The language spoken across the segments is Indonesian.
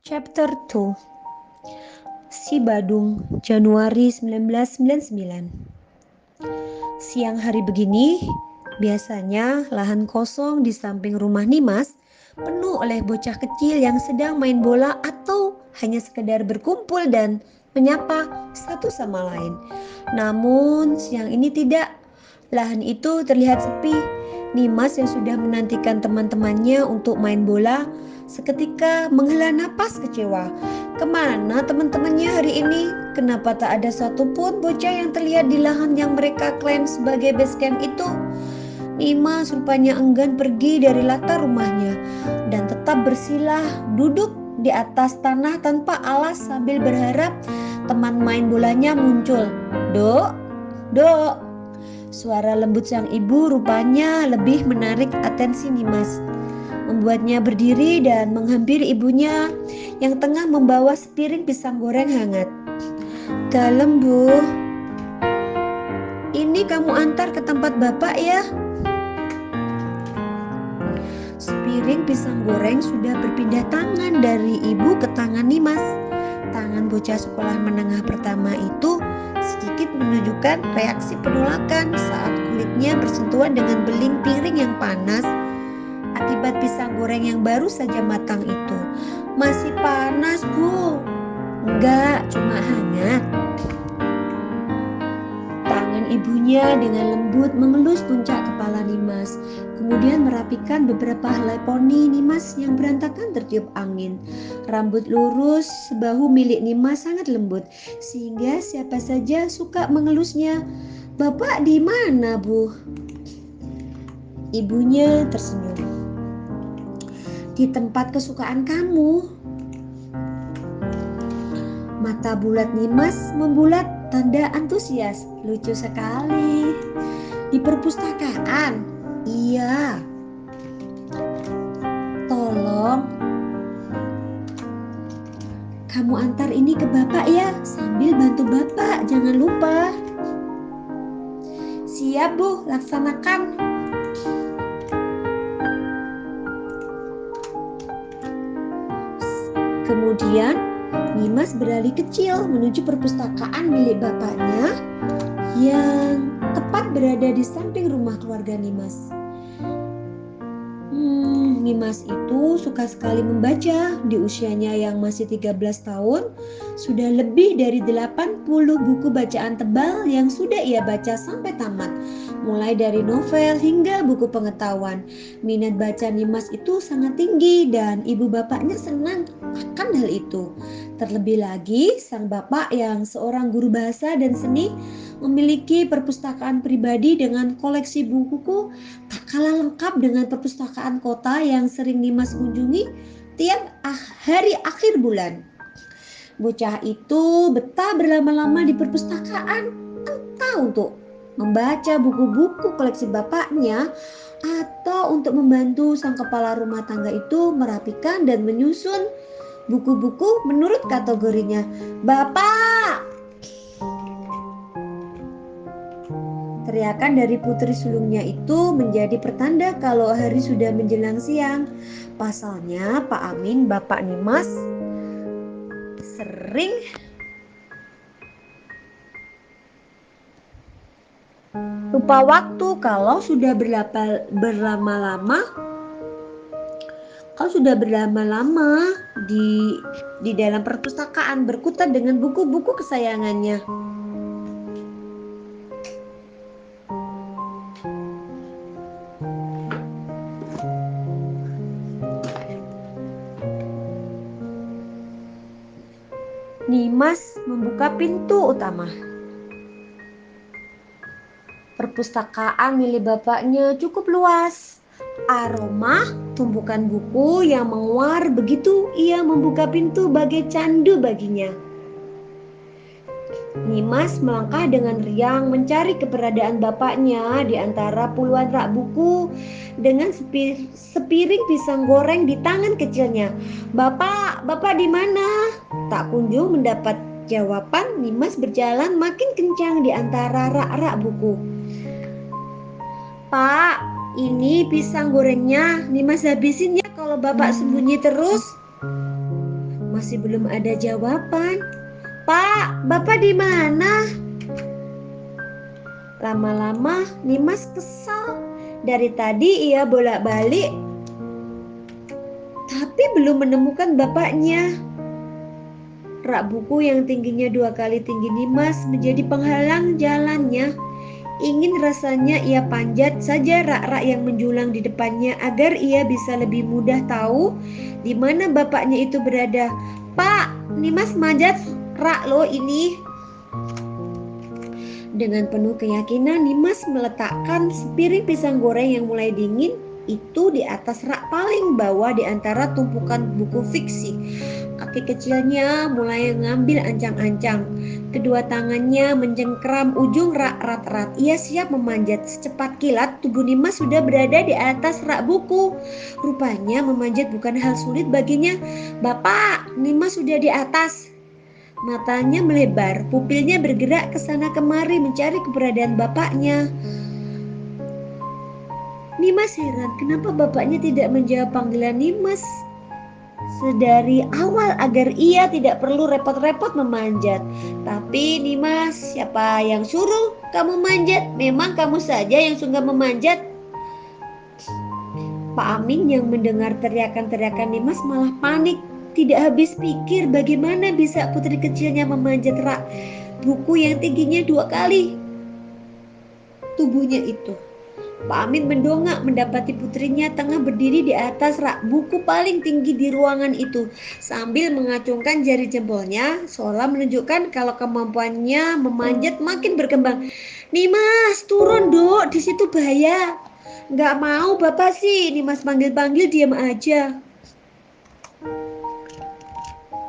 Chapter 2. Si Badung, Januari 1999. Siang hari begini, biasanya lahan kosong di samping rumah Nimas penuh oleh bocah kecil yang sedang main bola atau hanya sekedar berkumpul dan menyapa satu sama lain. Namun siang ini tidak. Lahan itu terlihat sepi. Nimas yang sudah menantikan teman-temannya untuk main bola seketika menghela napas kecewa. Kemana teman-temannya hari ini? Kenapa tak ada satupun bocah yang terlihat di lahan yang mereka klaim sebagai base camp itu? Nimas rupanya enggan pergi dari latar rumahnya dan tetap bersilah duduk di atas tanah tanpa alas sambil berharap teman main bolanya muncul. Dok, dok. Suara lembut sang ibu rupanya lebih menarik atensi Nimas, membuatnya berdiri dan menghampiri ibunya yang tengah membawa sepiring pisang goreng hangat. Dalam, Bu. Ini kamu antar ke tempat bapak ya. Sepiring pisang goreng sudah berpindah tangan dari ibu ke tangan Nimas. Tangan bocah sekolah menengah pertama itu sedikit menunjukkan reaksi penolakan saat kulitnya bersentuhan dengan beling piring yang panas akibat pisang goreng yang baru saja matang itu. Masih panas, Bu. Enggak, cuma hangat. Tangan ibunya dengan lembut mengelus puncak kepala Nimas, kemudian merapikan beberapa helai poni Nimas yang berantakan tertiup angin. Rambut lurus sebahu milik Nimas sangat lembut, sehingga siapa saja suka mengelusnya. Bapak di mana, Bu? Ibunya tersenyum. Di tempat kesukaan kamu. Mata bulat Nimas membulat tanda antusias. Lucu sekali. Di perpustakaan? Iya. Tolong kamu antar ini ke bapak ya, sambil bantu bapak, jangan lupa. Siap, Bu, laksanakan. Kemudian Nimas berlari kecil menuju perpustakaan milik bapaknya yang tepat berada di samping rumah keluarga Nimas. Nimas itu suka sekali membaca. Di usianya yang masih 13 tahun, sudah lebih dari 80 buku bacaan tebal yang sudah ia baca sampai tamat, mulai dari novel hingga buku pengetahuan. Minat baca Nimas itu sangat tinggi dan ibu bapaknya senang akan hal itu. Terlebih lagi, sang bapak yang seorang guru bahasa dan seni memiliki perpustakaan pribadi dengan koleksi buku tak kalah lengkap dengan perpustakaan kota yang sering Nimas kunjungi tiap hari akhir bulan. Bocah itu betah berlama-lama di perpustakaan, entah untuk membaca buku-buku koleksi bapaknya atau untuk membantu sang kepala rumah tangga itu merapikan dan menyusun buku-buku menurut kategorinya. Bapak! Teriakan dari putri sulungnya itu menjadi pertanda kalau hari sudah menjelang siang. Pasalnya Pak Amin, bapak Nimas, sering lupa waktu kalau sudah berlama-lama di dalam perpustakaan berkutat dengan buku-buku kesayangannya. Nimas membuka pintu utama. Perpustakaan milik bapaknya cukup luas. Aroma tumpukan buku yang menguar begitu ia membuka pintu bagai candu baginya. Nimas melangkah dengan riang mencari keberadaan bapaknya di antara puluhan rak buku dengan sepiring pisang goreng di tangan kecilnya. Bapak di mana? Tak kunjung mendapat jawaban. Nimas berjalan makin kencang di antara rak-rak buku. Pak, ini pisang gorengnya. Nimas habisin ya kalau bapak sembunyi terus. masih belum ada jawaban. "Pak, Bapak di mana?" Lama-lama Nimas kesal. Dari tadi ia bolak-balik, tapi belum menemukan bapaknya. Rak buku yang tingginya 2 kali tinggi Nimas menjadi penghalang jalannya. Ingin rasanya ia panjat saja rak-rak yang menjulang di depannya agar ia bisa lebih mudah tahu di mana bapaknya itu berada. "Pak, Nimas manjat rak lo ini." Dengan penuh keyakinan Nimas meletakkan sepiring pisang goreng yang mulai dingin itu di atas rak paling bawah di antara tumpukan buku fiksi. Kaki kecilnya mulai mengambil ancang-ancang. Kedua tangannya mencengkeram ujung rak rat-rat. Ia siap memanjat. Secepat kilat tubuh Nimas sudah berada di atas rak buku. Rupanya memanjat bukan hal sulit baginya. "Bapak, Nimas sudah di atas." Matanya melebar, pupilnya bergerak ke sana kemari mencari keberadaan bapaknya. Nimas heran kenapa bapaknya tidak menjawab panggilan Nimas sedari awal agar ia tidak perlu repot-repot memanjat. "Tapi Nimas, siapa yang suruh kamu manjat? Memang kamu saja yang suka memanjat." Pak Amin yang mendengar teriakan-teriakan Nimas malah panik. Tidak habis pikir bagaimana bisa putri kecilnya memanjat rak buku yang tingginya 2 kali tubuhnya itu. Pak Amin mendongak mendapati putrinya tengah berdiri di atas rak buku paling tinggi di ruangan itu sambil mengacungkan jari jempolnya seolah menunjukkan kalau kemampuannya memanjat makin berkembang. "Nimas, turun duk, di situ bahaya." "Nggak mau Bapak sih." Nimas panggil-panggil diam aja.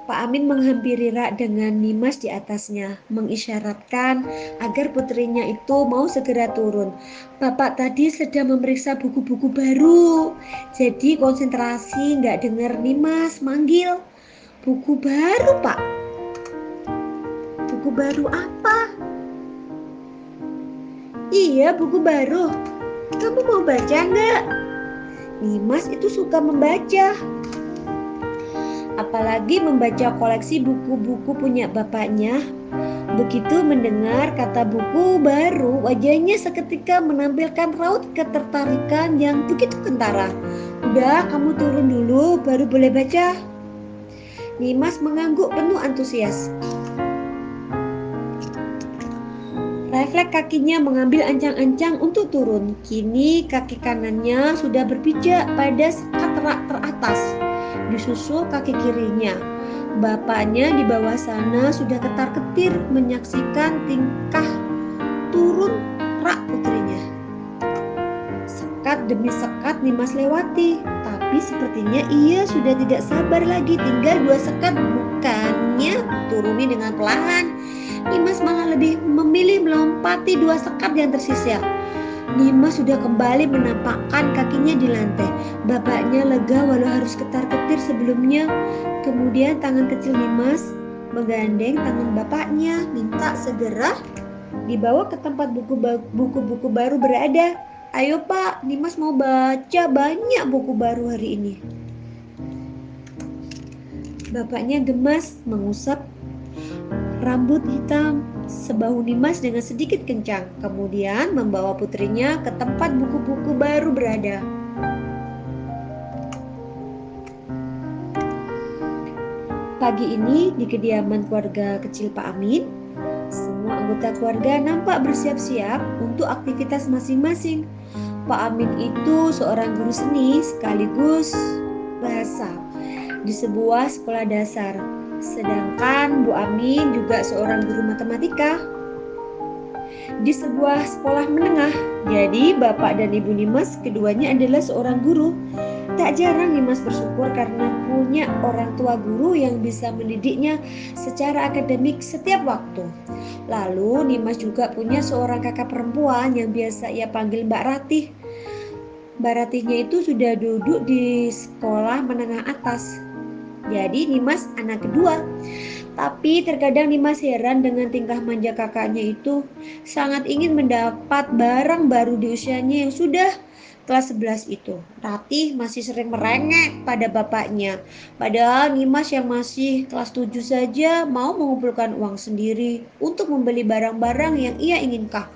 Pak Amin menghampiri rak dengan Nimas di atasnya, mengisyaratkan agar putrinya itu mau segera turun. "Bapak tadi sedang memeriksa buku-buku baru, jadi konsentrasi nggak dengar Nimas manggil." "Buku baru, Pak?" "Buku baru apa?" "Iya, buku baru. Kamu mau baca nggak?" Nimas itu suka membaca. Apalagi membaca koleksi buku-buku punya bapaknya. Begitu mendengar kata buku baru, wajahnya seketika menampilkan raut ketertarikan yang begitu kentara. "Udah, kamu turun dulu, baru boleh baca." Nimas mengangguk penuh antusias. Refleks kakinya mengambil ancang-ancang untuk turun. Kini kaki kanannya sudah berpijak pada sekat rak teratas, disusul kaki kirinya. Bapaknya di bawah sana sudah ketar-ketir menyaksikan tingkah turun rak putrinya. Sekat demi sekat Nimas lewati, tapi sepertinya ia sudah tidak sabar lagi. Tinggal 2 sekat, bukannya turuni dengan perlahan. Nimas malah lebih memilih melompati 2 sekat yang tersisa. Nimas sudah kembali menampakkan kakinya di lantai. Bapaknya lega walau harus ketar-ketir sebelumnya. Kemudian tangan kecil Nimas menggandeng tangan bapaknya, minta segera dibawa ke tempat buku-buku baru berada. "Ayo Pak, Nimas mau baca banyak buku baru hari ini." Bapaknya gemas mengusap rambut hitam sebahu Nimas dengan sedikit kencang, kemudian membawa putrinya ke tempat buku-buku baru berada. Pagi ini di kediaman keluarga kecil Pak Amin, semua anggota keluarga nampak bersiap-siap untuk aktivitas masing-masing. Pak Amin itu seorang guru seni sekaligus bahasa di sebuah sekolah dasar. Sedangkan Bu Amin juga seorang guru matematika di sebuah sekolah menengah. Jadi bapak dan ibu Nimas keduanya adalah seorang guru. Tak jarang Nimas bersyukur karena punya orang tua guru yang bisa mendidiknya secara akademik setiap waktu. Lalu Nimas juga punya seorang kakak perempuan yang biasa ia panggil Mbak Ratih. Mbak Ratihnya itu sudah duduk di sekolah menengah atas. Jadi Nimas anak kedua. Tapi terkadang Nimas heran dengan tingkah manja kakaknya itu. Sangat ingin mendapat barang baru di usianya yang sudah kelas 11 itu. Ratih masih sering merengek pada bapaknya. Padahal Nimas yang masih kelas 7 saja mau mengumpulkan uang sendiri untuk membeli barang-barang yang ia inginkan.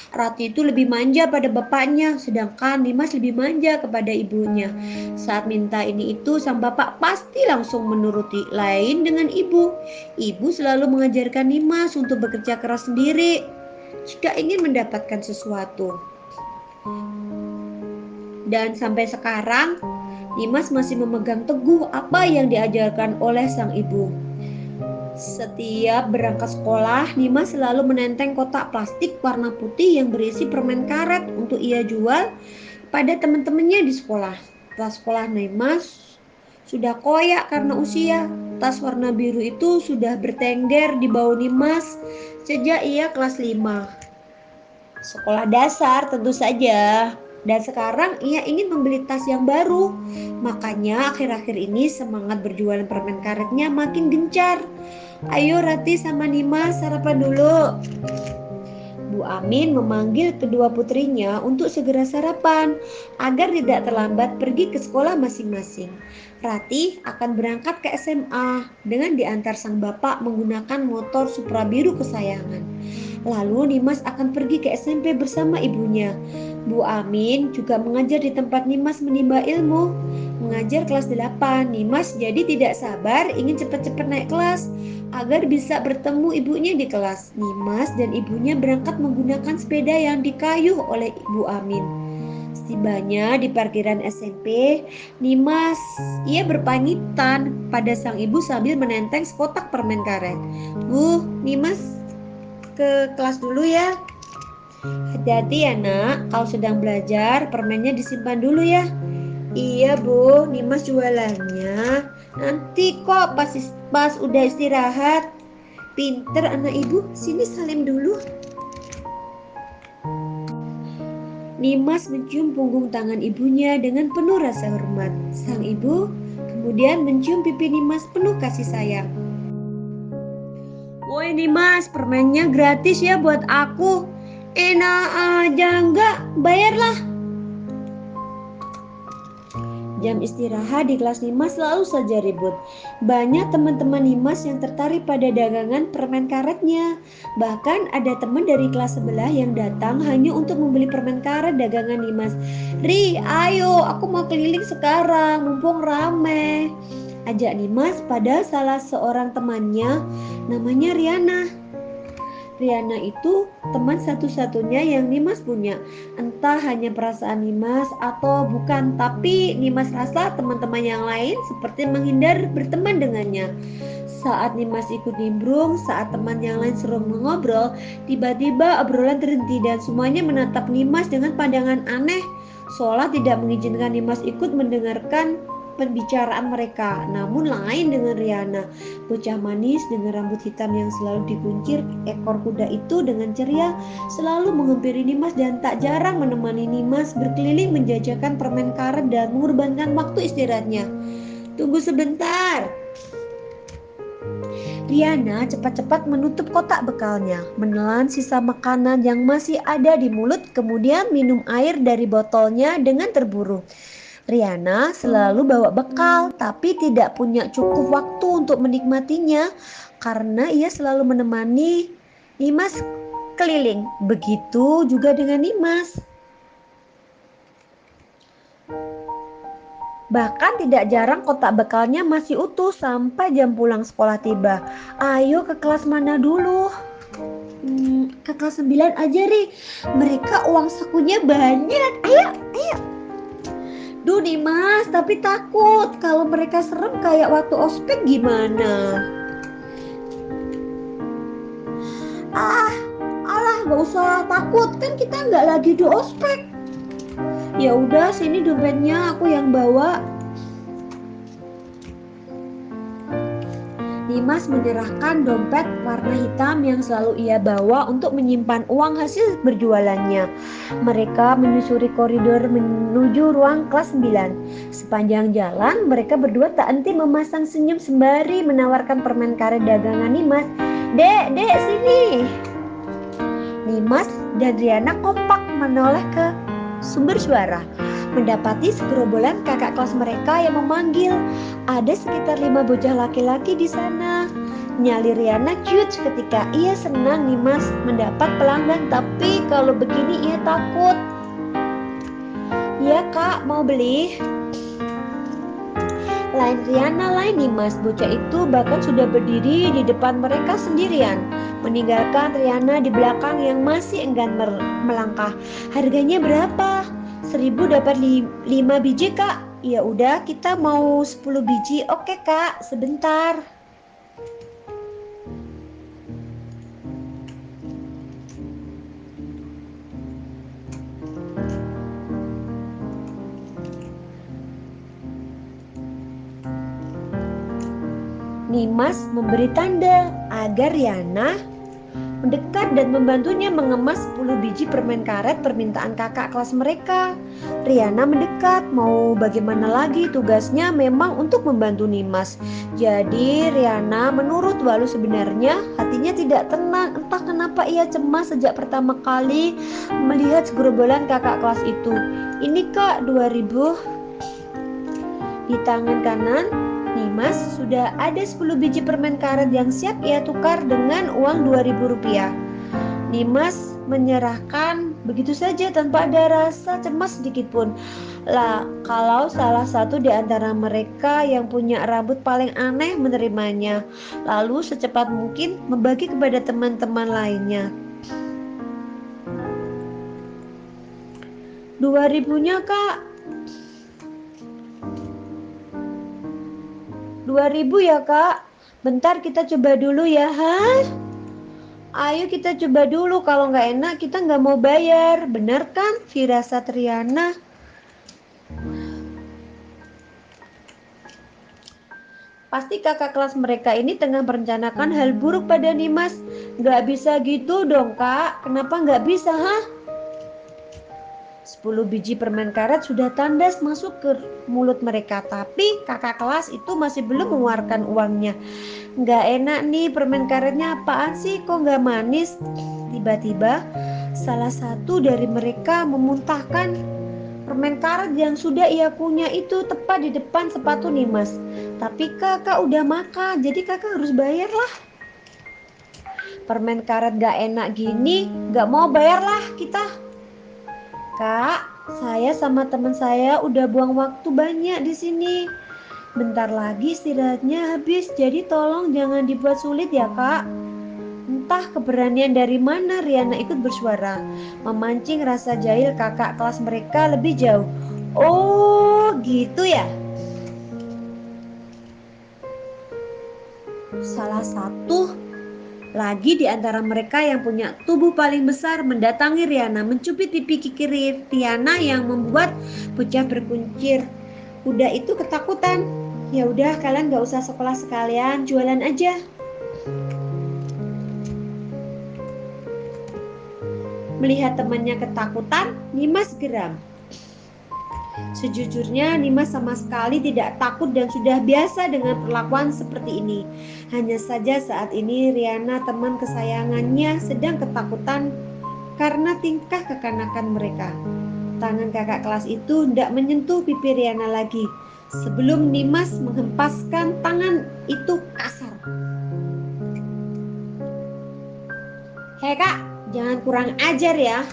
Ratih itu lebih manja pada bapaknya, sedangkan Nimas lebih manja kepada ibunya. Saat minta ini itu, sang bapak pasti langsung menuruti. Lain dengan ibu. Ibu selalu mengajarkan Nimas untuk bekerja keras sendiri jika ingin mendapatkan sesuatu. Dan sampai sekarang, Nimas masih memegang teguh apa yang diajarkan oleh sang ibu. Setiap berangkat sekolah, Nimas selalu menenteng kotak plastik warna putih yang berisi permen karet untuk ia jual pada teman-temannya di sekolah. Tas sekolah Nimas sudah koyak karena usia. Tas warna biru itu sudah bertengger di bau Nimas sejak ia kelas 5. Sekolah dasar tentu saja. Dan sekarang ia ingin membeli tas yang baru. Makanya akhir-akhir ini semangat berjualan permen karetnya makin gencar. Ayo Rati sama Nimas sarapan dulu. Bu Amin memanggil kedua putrinya untuk segera sarapan agar tidak terlambat pergi ke sekolah masing-masing. Rati akan berangkat ke SMA dengan diantar sang bapak menggunakan motor Supra biru kesayangan. Lalu Nimas akan pergi ke SMP bersama ibunya. Bu Amin juga mengajar di tempat Nimas menimba ilmu. Mengajar kelas 8, Nimas jadi tidak sabar ingin cepat-cepat naik kelas agar bisa bertemu ibunya di kelas. Nimas dan ibunya berangkat menggunakan sepeda yang dikayuh oleh Bu Amin. Setibanya di parkiran SMP, Nimas ia berpamitan pada sang ibu sambil menenteng sekotak permen karet. Bu, Nimas ke kelas dulu ya. Hati-hati ya nak, kalau sedang belajar permennya disimpan dulu ya. Iya bu, Nimas jualannya nanti kok pas udah istirahat. Pinter anak ibu, sini salim dulu. Nimas mencium punggung tangan ibunya dengan penuh rasa hormat. Sang ibu kemudian mencium pipi Nimas penuh kasih sayang. Woi Nimas, permennya gratis ya buat aku. Enak aja enggak, bayarlah. Jam istirahat di kelas Nimas selalu saja ribut. Banyak teman-teman Nimas yang tertarik pada dagangan permen karetnya. Bahkan ada teman dari kelas sebelah yang datang hanya untuk membeli permen karet dagangan Nimas. Ri, ayo, aku mau keliling sekarang, mumpung rame. Ajak Nimas pada salah seorang temannya, namanya Riana. Riana itu teman satu-satunya yang Nimas punya. Entah hanya perasaan Nimas atau bukan, tapi Nimas rasa teman-teman yang lain seperti menghindar berteman dengannya. Saat Nimas ikut nimbrung, saat teman yang lain seru mengobrol, tiba-tiba obrolan terhenti dan semuanya menatap Nimas dengan pandangan aneh, seolah tidak mengizinkan Nimas ikut mendengarkan pembicaraan mereka. Namun lain dengan Riana, bocah manis dengan rambut hitam yang selalu dikuncir ekor kuda itu dengan ceria selalu menghampiri Nimas dan tak jarang menemani Nimas berkeliling menjajakan permen karet dan mengorbankan waktu istirahatnya. Tunggu sebentar. Riana cepat-cepat menutup kotak bekalnya, menelan sisa makanan yang masih ada di mulut, kemudian minum air dari botolnya dengan terburu. Riana selalu bawa bekal, tapi tidak punya cukup waktu untuk menikmatinya karena ia selalu menemani Nimas keliling. Begitu juga dengan Nimas. Bahkan tidak jarang kotak bekalnya masih utuh sampai jam pulang sekolah tiba. Ayo ke kelas mana dulu? Ke kelas 9 aja Ri. Mereka uang sakunya banyak. Ayo. Duh Dimas, tapi takut kalau mereka serem kayak waktu ospek gimana? Alah gak usah takut, kan kita nggak lagi di ospek. Ya udah, sini dompetnya aku yang bawa. Dimas menyerahkan dompet warna hitam yang selalu ia bawa untuk menyimpan uang hasil berjualannya. Mereka menyusuri koridor menuju ruang kelas 9. Sepanjang jalan mereka berdua tak henti memasang senyum sembari menawarkan permen karet dagangan Nimas. Dek, sini. Nimas dan Riana kompak menoleh ke sumber suara. Mendapati segerombolan kakak kelas mereka yang memanggil. Ada sekitar 5 bocah laki-laki di sana. Nyali Riana cute ketika ia senang Nimas mendapat pelanggan, tapi kalau begini ia takut. Ya kak, mau beli? Lain Riana, lain Nimas. Bocah itu bahkan sudah berdiri di depan mereka sendirian, meninggalkan Riana di belakang yang masih enggan melangkah. Harganya berapa? 1000 dapat 5 biji kak. Ya udah, kita mau 10 biji. Oke kak, sebentar. Nimas memberi tanda agar Riana mendekat dan membantunya mengemas 10 biji permen karet permintaan kakak kelas mereka. Riana mendekat, mau bagaimana lagi, tugasnya memang untuk membantu Nimas. Jadi Riana menurut, walau sebenarnya hatinya tidak tenang. Entah kenapa ia cemas sejak pertama kali melihat segerombolan kakak kelas itu. Ini kak, 2000. Di tangan kanan Nimas sudah ada 10 biji permen karet yang siap ia tukar dengan uang 2000 rupiah. Nimas menyerahkan begitu saja tanpa ada rasa cemas sedikit pun. Lah, kalau salah satu di antara mereka yang punya rambut paling aneh menerimanya, lalu secepat mungkin membagi kepada teman-teman lainnya. 2000-nya kak. 2000 ya kak. Bentar kita coba dulu ya. Hah? Ayo kita coba dulu, kalau nggak enak kita nggak mau bayar. Benar kan firasat Riana? Pasti kakak kelas mereka ini tengah merencanakan hal buruk pada Nimas. Nggak bisa gitu dong kak. Kenapa nggak bisa, hah? 10 biji permen karet sudah tandas masuk ke mulut mereka, tapi kakak kelas itu masih belum mengeluarkan uangnya. Nggak enak nih, permen karetnya apaan sih, kok nggak manis? Tiba-tiba salah satu dari mereka memuntahkan permen karet yang sudah ia kunyah itu tepat di depan sepatu Nimas. Tapi kakak udah makan, jadi kakak harus bayar lah. Permen karet gak enak gini, gak mau bayar lah kita. Kak, saya sama teman saya udah buang waktu banyak di sini. Bentar lagi istirahatnya habis, jadi tolong jangan dibuat sulit ya kak. Entah keberanian dari mana Riana ikut bersuara, memancing rasa jahil kakak kelas mereka lebih jauh. Oh gitu ya. Salah satu lagi di antara mereka yang punya tubuh paling besar mendatangi Riana, mencubit pipi kiri Riana yang membuat bocah berkuncir. Udah itu ketakutan. Ya udah, kalian gak usah sekolah sekalian, jualan aja. Melihat temannya ketakutan, Nimas geram. Sejujurnya Nimas sama sekali tidak takut dan sudah biasa dengan perlakuan seperti ini. Hanya saja saat ini Riana, teman kesayangannya, sedang ketakutan karena tingkah kekanakan mereka. Tangan kakak kelas itu tidak menyentuh pipi Riana lagi sebelum Nimas menghempaskan tangan itu kasar. Hei kak, jangan kurang ajar ya.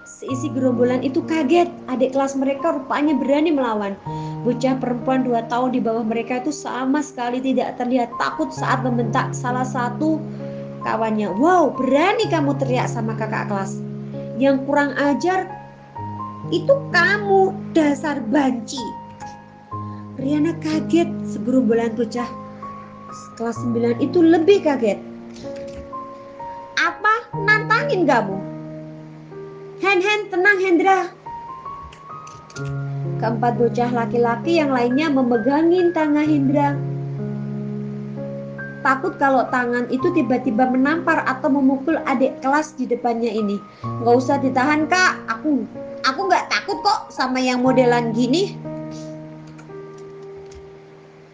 Seisi gerombolan itu kaget, adik kelas mereka rupanya berani melawan. Bocah perempuan 2 tahun di bawah mereka itu sama sekali tidak terlihat takut saat membentak salah satu kawannya. Wow, berani kamu teriak sama kakak kelas. Yang kurang ajar itu kamu, dasar banci. Riana kaget, segerombolan bocah kelas 9 itu lebih kaget. Apa? Nantangin kamu? Hen, tenang Hendra. Keempat bocah laki-laki yang lainnya memegangin tangan Hendra. Takut kalau tangan itu tiba-tiba menampar atau memukul adik kelas di depannya ini. Gak usah ditahan kak, aku gak takut kok sama yang modelan gini.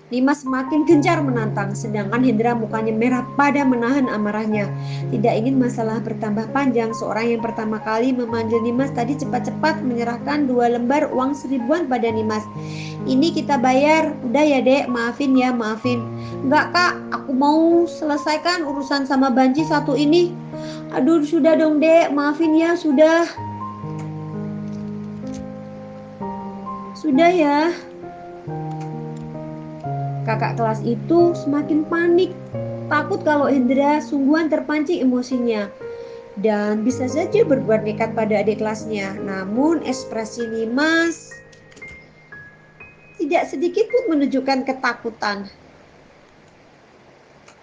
Nimas semakin gencar menantang, sedangkan Hendra mukanya merah pada menahan amarahnya. Tidak ingin masalah bertambah panjang, seorang yang pertama kali memanggil Nimas tadi cepat-cepat menyerahkan 2 lembar uang 1000-an pada Nimas. Ini kita bayar, udah ya dek, maafin ya, maafin. Enggak kak, aku mau selesaikan urusan sama Banci satu ini. Aduh sudah dong dek, maafin ya, sudah. Sudah ya. Kakak kelas itu semakin panik, takut kalau Hendra sungguhan terpancing emosinya dan bisa saja berbuat nekat pada adik kelasnya. Namun ekspresi Nimas tidak sedikit pun menunjukkan ketakutan,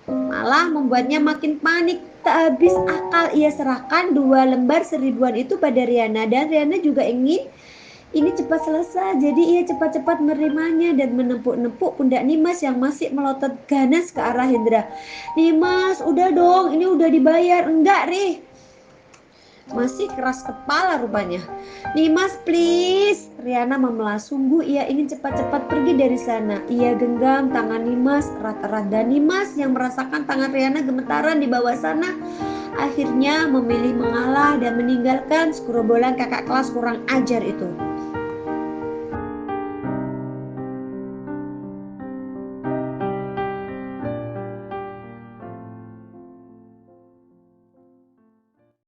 malah membuatnya makin panik. Tak habis akal ia serahkan 2 lembar 1000-an itu pada Riana, dan Riana juga ingin ini cepat selesai, jadi ia cepat-cepat menerimanya dan menepuk-nepuk pundak Nimas yang masih melotot ganas ke arah Hendra. Nimas, udah dong, ini udah dibayar. Enggak, Rih. Masih keras kepala rupanya. Nimas, please. Riana memelas. Sungguh ia ingin cepat-cepat pergi dari sana. Ia genggam tangan Nimas erat-erat, dan Nimas yang merasakan tangan Riana gemetaran di bawah sana akhirnya memilih mengalah dan meninggalkan segerombolan kakak kelas kurang ajar itu.